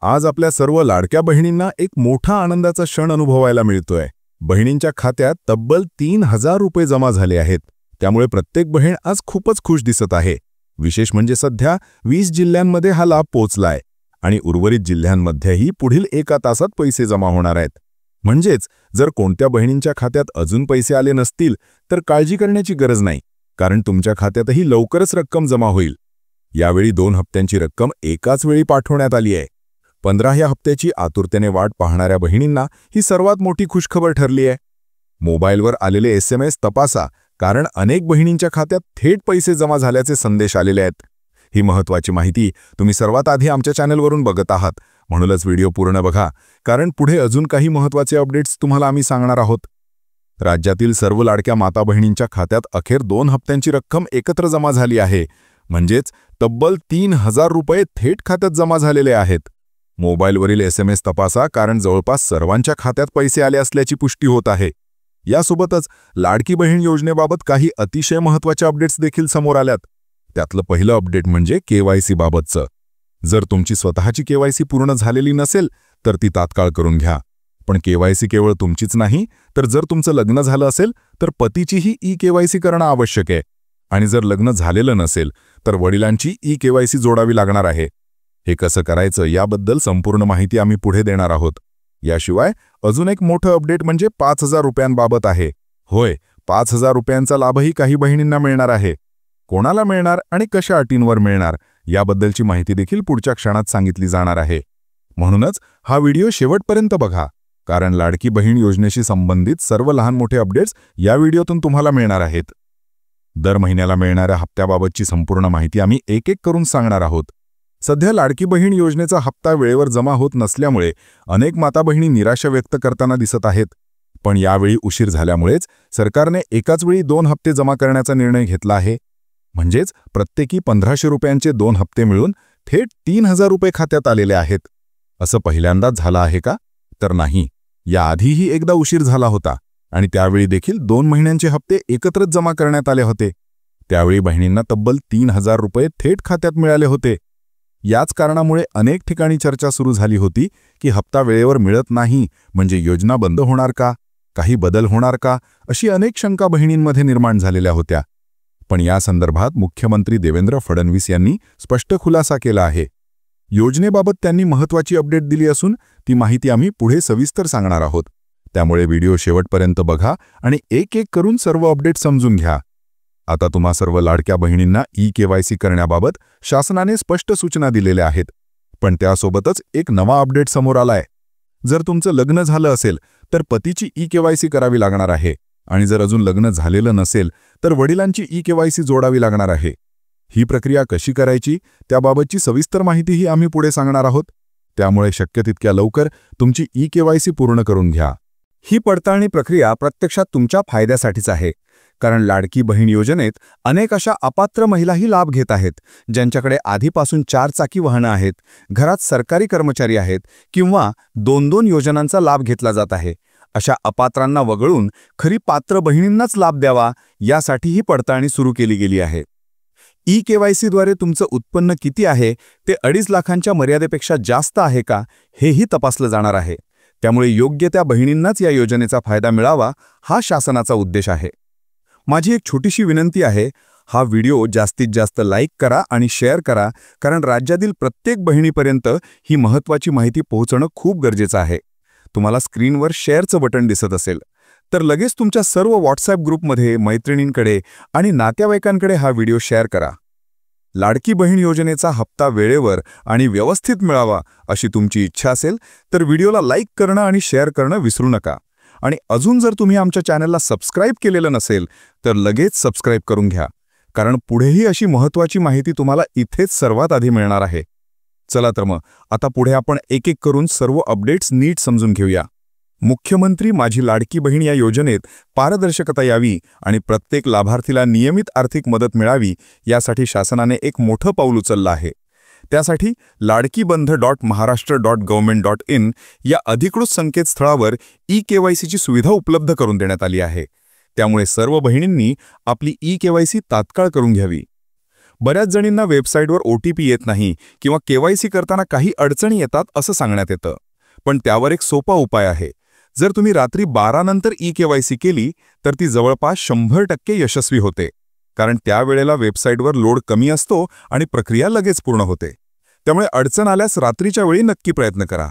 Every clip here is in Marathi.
आज आपल्या सर्व लाडक्या बहिणींना एक मोठा आनंदाचा क्षण अनुभवायला मिळतोय। बहिणींच्या खात्यात तब्बल 3000 रुपये जमा झाले आहेत। त्यामुळे प्रत्येक बहीण आज खूपच खुश दिसत आहे। विशेष म्हणजे सध्या 20 जिल्ह्यांमध्ये हा लाभ पोहोचलाय आणि उर्वरित जिल्ह्यांमध्येही पुढील एका तासात पैसे जमा होणार आहेत। म्हणजेच जर कोणत्या बहिणींच्या खात्यात अजून पैसे आले नसतील तर काळजी करण्याची गरज नाही, कारण तुमच्या खात्यातही लवकरच रक्कम जमा होईल। यावेळी 2 हप्त्यांची रक्कम एकाच वेळी पाठवण्यात आली आहे। 15 हप्त्याची आतुरतेने वाट पाहणाऱ्या बहिणींना ही सर्वात मोठी खुशखबर ठरली आहे। मोबाईलवर आलेले SMS तपासा, कारण अनेक बहिणींच्या खात्यात थेट पैसे जमा झाल्याचे संदेश आलेले आहेत। ही महत्त्वाची माहिती तुम्ही सर्वात आधी आमच्या चॅनलवरून बघत आहात, म्हणूनच व्हिडिओ पूर्ण बघा, कारण पुढे अजून काही महत्त्वाचे अपडेट्स तुम्हाला आम्ही सांगणार आहोत। राज्यातील सर्व लाडक्या माता बहिणींच्या खात्यात अखेर 2 हप्त्यांची रक्कम एकत्र जमा झाली आहे। म्हणजेच तब्बल 3000 रुपये थेट खात्यात जमा झालेले आहेत। मोबाईलवरील SMS तपासा, कारण जवळपास सर्वांच्या खात्यात पैसे आले असल्याची पुष्टी होत आहे। यासोबतच लाडकी बहीण योजनेबाबत काही अतिशय महत्त्वाचे अपडेट्स देखील समोर आल्यात। त्यातलं पहिलं अपडेट म्हणजे KYC बाबतचं। जर तुमची स्वतःची KYC पूर्ण झालेली नसेल तर ती तात्काळ करून घ्या। पण KYC केवळ तुमचीच नाही, तर जर तुमचं लग्न झालं असेल तर पतीचीही eKYC करणं आवश्यक आहे। आणि जर लग्न झालेलं नसेल तर वडिलांची eKYC जोडावी लागणार आहे। हे कसं करायचं याबद्दल संपूर्ण माहिती आम्ही पुढे देणार आहोत। याशिवाय अजून एक मोठं अपडेट म्हणजे 5000 रुपयांबाबत आहे। होय, 5000 रुपयांचा लाभही काही बहिणींना मिळणार आहे। कोणाला मिळणार आणि कशा अटींवर मिळणार याबद्दलची माहिती देखील पुढच्या क्षणात सांगितली जाणार आहे। म्हणूनच हा व्हिडिओ शेवटपर्यंत बघा, कारण लाडकी बहीण योजनेशी संबंधित सर्व लहान मोठे अपडेट्स या व्हिडिओतून तुम्हाला मिळणार आहेत। दर महिन्याला मिळणाऱ्या हप्त्याबाबतची संपूर्ण माहिती आम्ही एक एक करून सांगणार आहोत। सध्या लाडकी बहीण योजनेचा हप्ता वेळेवर जमा होत नसल्यामुळे अनेक माता बहिणी निराशा व्यक्त करताना दिसत आहेत। पण यावेळी उशीर झाल्यामुळेच सरकारने एकाच वेळी 2 हप्ते जमा करण्याचा निर्णय घेतला आहे। म्हणजेच प्रत्येकी 1500 रुपयांचे 2 हप्ते मिळून थेट 3000 रुपये खात्यात आलेले आहेत। असं पहिल्यांदाच झालं आहे का? तर नाही, याआधीही एकदा उशीर झाला होता आणि त्यावेळी देखील 2 महिन्यांचे हप्ते एकत्रच जमा करण्यात आले होते। त्यावेळी बहिणींना तब्बल 3000 रुपये थेट खात्यात मिळाले होते। याच कारणामुळे अनेक ठिकाणी चर्चा सुरू झाली होती की हप्ता वेळेवर मिळत नाही म्हणजे योजना बंद होणार का, काही बदल होणार का, अशी अनेक शंका बहिणींमध्ये निर्माण झालेल्या होत्या। पण या संदर्भात मुख्यमंत्री देवेंद्र फडणवीस यांनी स्पष्ट खुलासा केला आहे। योजनेबाबत त्यांनी महत्त्वाची अपडेट दिली असून ती माहिती आम्ही पुढे सविस्तर सांगणार आहोत। त्यामुळे व्हिडिओ शेवटपर्यंत बघा आणि एक एक करून सर्व अपडेट समजून घ्या। आता तुम्हा सर्व लाडक्या बहिणींना eKYC करण्याबाबत शासनाने स्पष्ट सूचना दिलेल्या आहेत। पण त्यासोबतच एक नवा अपडेट समोर आलाय। जर तुमचं लग्न झालं असेल तर पतीची eKYC करावी लागणार आहे आणि जर अजून लग्न झालेलं नसेल तर वडिलांची eKYC जोडावी लागणार आहे। ही प्रक्रिया कशी करायची त्याबाबतची सविस्तर माहितीही आम्ही पुढे सांगणार आहोत। त्यामुळे शक्य तितक्या लवकर तुमची eKYC पूर्ण करून घ्या। ही पडताळणी प्रक्रिया प्रत्यक्षात तुमच्या फायद्यासाठीच आहे, कारण लाडकी बहीण योजनेत अनेक अशा अपात्र महिलाही लाभ घेत आहेत, ज्यांच्याकडे आधीपासून 4 चाकी वाहनं आहेत, घरात सरकारी कर्मचारी आहेत किंवा 2-2 योजनांचा लाभ घेतला जात आहे। अशा अपात्रांना वगळून खरी पात्र बहिणींनाच लाभ द्यावा यासाठी ही पडताळणी सुरू केली गेली आहे। eKYCद्वारे तुमचं उत्पन्न किती आहे ते 2.5 लाखांच्या मर्यादेपेक्षा जास्त आहे का हेही तपासलं जाणार आहे। त्यामुळे योग्य त्या बहिणींनाच या योजनेचा फायदा मिळावा हा शासनाचा उद्देश आहे। माझी एक छोटीशी विनंती आहे, हा व्हिडिओ जास्तीत जास्त लाईक करा आणि शेअर करा, कारण राज्यातील प्रत्येक बहिणीपर्यंत ही महत्त्वाची माहिती पोहोचणं खूप गरजेचं आहे। तुम्हाला स्क्रीनवर शेअरचं बटन दिसत असेल तर लगेच तुमच्या सर्व व्हॉट्सॲप ग्रुपमध्ये, मैत्रिणींकडे आणि नातेवाईकांकडे हा व्हिडिओ शेअर करा। लाडकी बहीण योजनेचा हप्ता वेळेवर आणि व्यवस्थित मिळावा अशी तुमची इच्छा असेल तर व्हिडिओला लाईक करणं आणि शेअर करणं विसरू नका। आणि अजून जर तुम्ही आमच्या चॅनलला सबस्क्राईब केलेलं नसेल तर लगेच सबस्क्राईब करून घ्या, कारण पुढेही अशी महत्त्वाची माहिती तुम्हाला इथेच सर्वात आधी मिळणार आहे। चला तर मग आता पुढे आपण एक एक करून सर्व अपडेट्स नीट समजून घेऊया। मुख्यमंत्री माझी लाडकी बहीण या योजनेत पारदर्शकता यावी आणि प्रत्येक लाभार्थीला नियमित आर्थिक मदत मिळावी यासाठी शासनाने एक मोठं पाऊल उचललं आहे। त्यासाठी ladkibandh.maharashtra.government.in या अधिकृत संकेतस्थळावर eKYCची सुविधा उपलब्ध करून देण्यात आली आहे। त्यामुळे सर्व बहिणींनी आपली eKYC तात्काळ करून घ्यावी। बऱ्याच जणींना वेबसाईटवर OTP येत नाही किंवा KYC करताना काही अडचणी येतात असं सांगण्यात येतं. पण त्यावर एक सोपा उपाय आहे. जर तुम्ही रात्री 12 नंतर eKYC केली तर ती जवळपास 100% यशस्वी होते. कारण त्यावेळेला वेबसाईटवर लोड कमी असतो आणि प्रक्रिया लगेच पूर्ण होते. त्यामुळे अडचण आल्यास रात्रीच्या वेळी नक्की प्रयत्न करा.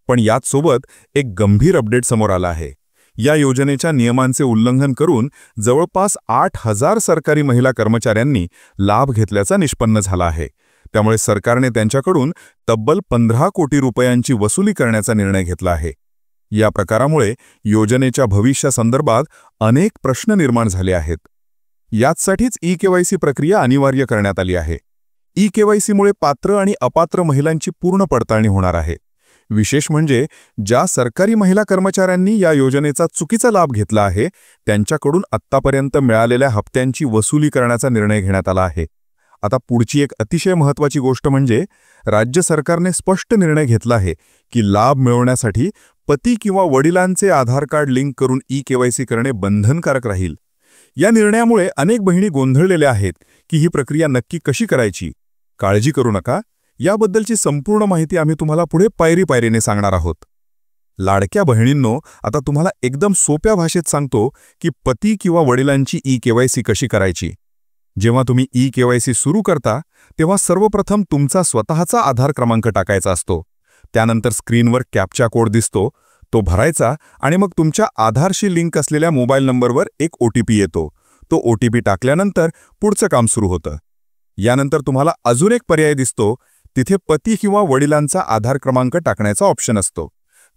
पण याच सोबत एक गंभीर अपडेट समोर आला आहे. या योजनेच्या नियमांचे उल्लंघन करून जवळपास 8,000 सरकारी महिला कर्मचाऱ्यांनी लाभ घेतल्याचा निष्पन्न झाला आहे. त्यामुळे सरकारने त्यांच्याकडून तब्बल 15 कोटी रुपयांची वसुली करण्याचा निर्णय घेतला आहे. या प्रकारामुळे योजनेच्या भविष्यासंदर्भात अनेक प्रश्न निर्माण झाले आहेत. याचसाठीच eKYC प्रक्रिया अनिवार्य करण्यात आली आहे. eKYCमुळे पात्र आणि अपात्र महिलांची पूर्ण पडताळणी होणार आहे. विशेष म्हणजे ज्या सरकारी महिला कर्मचाऱ्यांनी या योजनेचा चुकीचा लाभ घेतला आहे त्यांच्याकडून आत्तापर्यंत मिळालेल्या हप्त्यांची वसुली करण्याचा निर्णय घेण्यात आला आहे. आता पुढची एक अतिशय महत्त्वाची गोष्ट म्हणजे राज्य सरकारने स्पष्ट निर्णय घेतला आहे की लाभ मिळवण्यासाठी पती किंवा वडिलांचे आधार कार्ड लिंक करून eKYC करणे बंधनकारक राहील. या निर्णयामुळे अनेक बहिणी गोंधळलेल्या आहेत की ही प्रक्रिया नक्की कशी करायची. काळजी करू नका, याबद्दलची संपूर्ण माहिती आम्ही तुम्हाला पुढे पायरीने सांगणार आहोत. लाडक्या बहिणींनो, आता तुम्हाला एकदम सोप्या भाषेत सांगतो की पती किंवा वडिलांची eKYC कशी करायची. जेव्हा तुम्ही eKYC सुरू करता तेव्हा सर्वप्रथम तुमचा स्वतःचा आधार क्रमांक टाकायचा असतो. त्यानंतर स्क्रीनवर कॅप्चा कोड दिसतो, तो भरायचा आणि मग तुमच्या आधारशी लिंक असलेल्या मोबाईल नंबरवर एक OTP येतो. तो OTP टाकल्यानंतर पुढचं काम सुरू होतं. यानंतर तुम्हाला अजून एक पर्याय दिसतो, तिथे पती किंवा वडिलांचा आधार क्रमांक टाकण्याचा ऑप्शन असतो.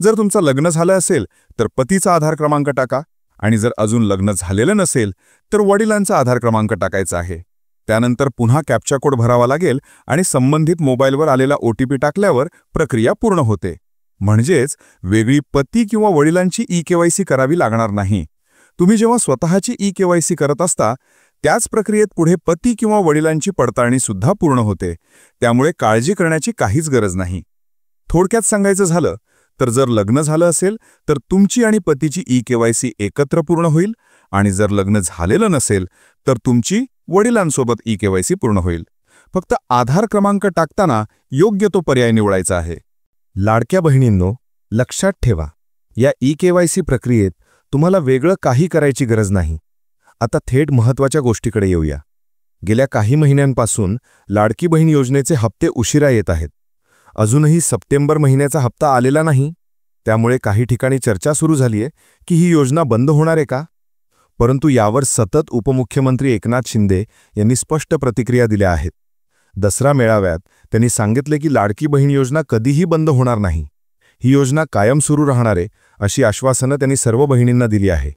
जर तुमचं लग्न झालं असेल तर पतीचा आधार क्रमांक टाका आणि जर अजून लग्न झालेलं नसेल तर वडिलांचा आधार क्रमांक टाकायचा आहे. त्यानंतर पुन्हा कॅप्चा कोड भरावा लागेल आणि संबंधित मोबाईलवर आलेला OTP टाकल्यावर प्रक्रिया पूर्ण होते. म्हणजेच वेगळी पती किंवा वडिलांची eKYC करावी लागणार नाही. तुम्ही जेव्हा स्वतःची eKYC करत असता त्याच प्रक्रियेत पुढे पती किंवा वडिलांची पडताळणी सुद्धा पूर्ण होते. त्यामुळे काळजी करण्याची काहीच गरज नाही. थोडक्यात सांगायचं झालं तर जर लग्न झालं असेल तर तुमची आणि पतीची eKYC एकत्र पूर्ण होईल आणि जर लग्न झालेलं नसेल तर तुमची वडिलांसोबत eKYC पूर्ण होईल. फक्त आधार क्रमांक टाकताना योग्य तो पर्याय निवडायचा आहे. लाडक्या बहिणींनो, लक्षात ठेवा, या eKYC प्रक्रियेत तुम्हाला वेगळं काही करायची गरज नाही. आता थेट महत्त्वाच्या गोष्टीकडे येऊया. गेल्या काही महिन्यांपासून लाडकी बहीण योजनेचे हप्ते उशिरा येत आहेत. अजूनही सप्टेंबर महिन्याचा हप्ता आलेला नाही. त्यामुळे काही ठिकाणी चर्चा सुरू झाली आहे की ही योजना बंद होणार आहे का. परंतु यावर सतत उपमुख्यमंत्री एकनाथ शिंदे यांनी स्पष्ट प्रतिक्रिया दिल्या आहेत. दसरा मेळाव्यात त्यांनी सांगितले की लाडकी बहीण योजना कधीही बंद होणार नाही. ही योजना कायम सुरू राहणार आहे अशी आश्वासनं त्यांनी सर्व बहिणींना दिली आहे.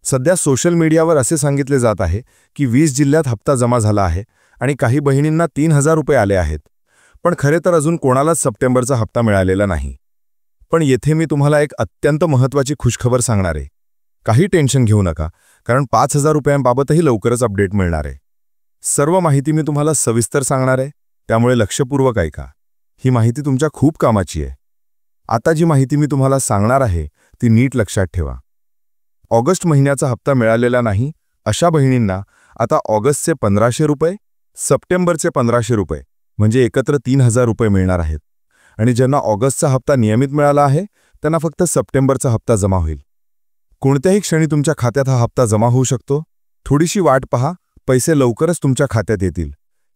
सध्या सोशल मीडियावर असे सांगितले जात आहे की 20 जिल्ह्यात हप्ता जमा झाला आहे आणि काही बहिणींना 3,000 रुपये आले आहेत. पण खरे तर अजून कोणालाच सप्टेंबरचा हप्ता मिळालेला नाही. पण येथे मी तुम्हाला एक अत्यंत महत्त्वाची खुशखबर सांगणार आहे. काही टेन्शन घेऊ नका, कारण 5,000 रुपयांबाबतही लवकरच अपडेट मिळणार आहे. सर्व माहिती मी तुम्हाला सविस्तर सांगणार आहे, त्यामुळे लक्षपूर्वक ऐका. ही माहिती तुमच्या खूप कामाची आहे. आता जी माहिती मी तुम्हाला सांगणार आहे ती नीट लक्षात ठेवा. ऑगस्ट महिन्याचा हप्ता मिळालेला नाही अशा बहिणींना आता ऑगस्टचे 1,500 रुपये, सप्टेंबरचे 1,500 रुपये म्हणजे एकत्र 3,000 रुपये मिळणार आहेत. आणि ज्यांना ऑगस्टचा हप्ता नियमित मिळाला आहे त्यांना फक्त सप्टेंबरचा हप्ता जमा होईल. कोणत्याही क्षणी तुमच्या खात्यात हा हप्ता जमा होऊ शकतो. थोडीशी वाट पहा, पैसे लवकरच तुमच्या खात्यात येतील.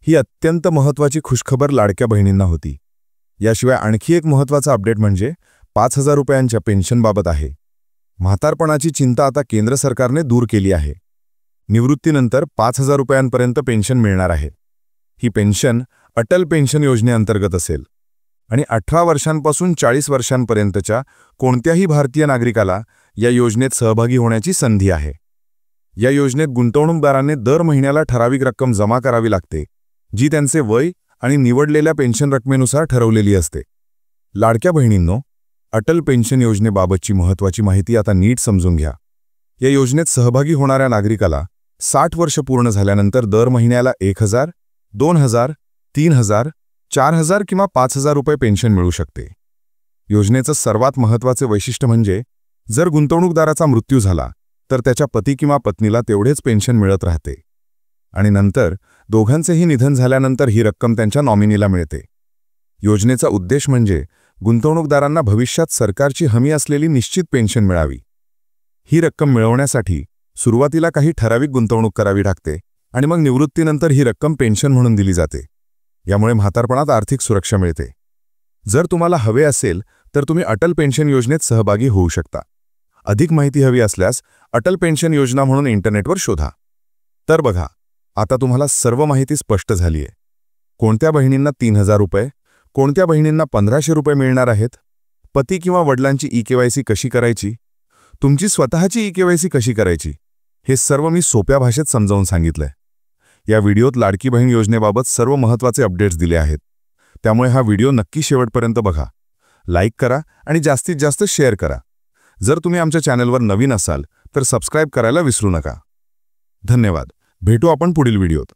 ही अत्यंत महत्त्वाची खुशखबर लाडक्या बहिणींना होती. याशिवाय आणखी एक महत्त्वाचा अपडेट म्हणजे 5,000 रुपयांच्या पेन्शनबाबत आहे. म्हातारपणाची चिंता आता केंद्र सरकारने दूर केली आहे. निवृत्तीनंतर 5,000 रुपयांपर्यंत पेन्शन मिळणार आहे. ही पेन्शन अटल पेन्शन योजनेअंतर्गत असेल आणि 18 वर्षांपासून 40 वर्षांपर्यंतच्या कोणत्याही भारतीय नागरिकाला या योजनेत सहभागी होण्याची संधी आहे. या योजनेत गुंतवणूकदारांनी दर महिन्याला ठराविक रक्कम जमा करावी लागते, जी त्यांचे वय आणि निवडलेल्या पेन्शन रकमेनुसार ठरवलेली असते. लाडक्या बहिणींनो, अटल पेन्शन योजनेबाबतची महत्त्वाची माहिती आता नीट समजून घ्या. या योजनेत सहभागी होणाऱ्या नागरिकाला 60 वर्ष पूर्ण झाल्यानंतर दर महिन्याला 1,000, 2,000, 3,000, 4,000 किंवा 5,000 रुपये पेन्शन मिळू शकते. योजनेचं सर्वात महत्त्वाचे वैशिष्ट्य म्हणजे जर गुंतवणूकदाराचा मृत्यू झाला तर त्याच्या पती किंवा पत्नीला तेवढेच पेन्शन मिळत राहते. आणि नंतर दोघांचेही निधन झाल्यानंतर ही रक्कम त्यांच्या नॉमिनीला मिळते. योजनेचा उद्देश म्हणजे गुंतवणूकदारांना भविष्यात सरकारची हमी असलेली निश्चित पेन्शन मिळावी. ही रक्कम मिळवण्यासाठी सुरुवातीला काही ठराविक गुंतवणूक करावी लागते आणि मग निवृत्तीनंतर ही रक्कम पेन्शन म्हणून दिली जाते. यामुळे म्हातारपणात आर्थिक सुरक्षा मिळते. जर तुम्हाला हवे असेल तर तुम्ही अटल पेन्शन योजनेत सहभागी होऊ शकता. अधिक माहिती हवी असल्यास अटल पेन्शन योजना म्हणून इंटरनेटवर शोधा. तर बघा, आता तुम्हाला सर्व माहिती स्पष्ट झाली आहे. कोणत्या बहिणींना 3000 रुपये, कोणत्या बहिणींना 1500 रुपये मिळणार आहेत, पती किंवा वडिलांची ई-केवायसी कशी करायची, तुमची स्वतःची ई-केवायसी कशी करायची, हे सर्व मी सोप्या भाषेत समजावून सांगितलंय. या व्हिडिओत लाडकी बहीण योजनेबाबत सर्व महत्त्वाचे अपडेट्स दिले आहेत. त्यामुळे हा व्हिडिओ नक्की शेवटपर्यंत बघा. लाईक करा आणि जास्तीत जास्त शेअर करा. जर तुम्ही आमच्या चॅनलवर नवीन असाल तर सबस्क्राईब करायला विसरू नका. धन्यवाद. भेटू आपण पुढील व्हिडिओत.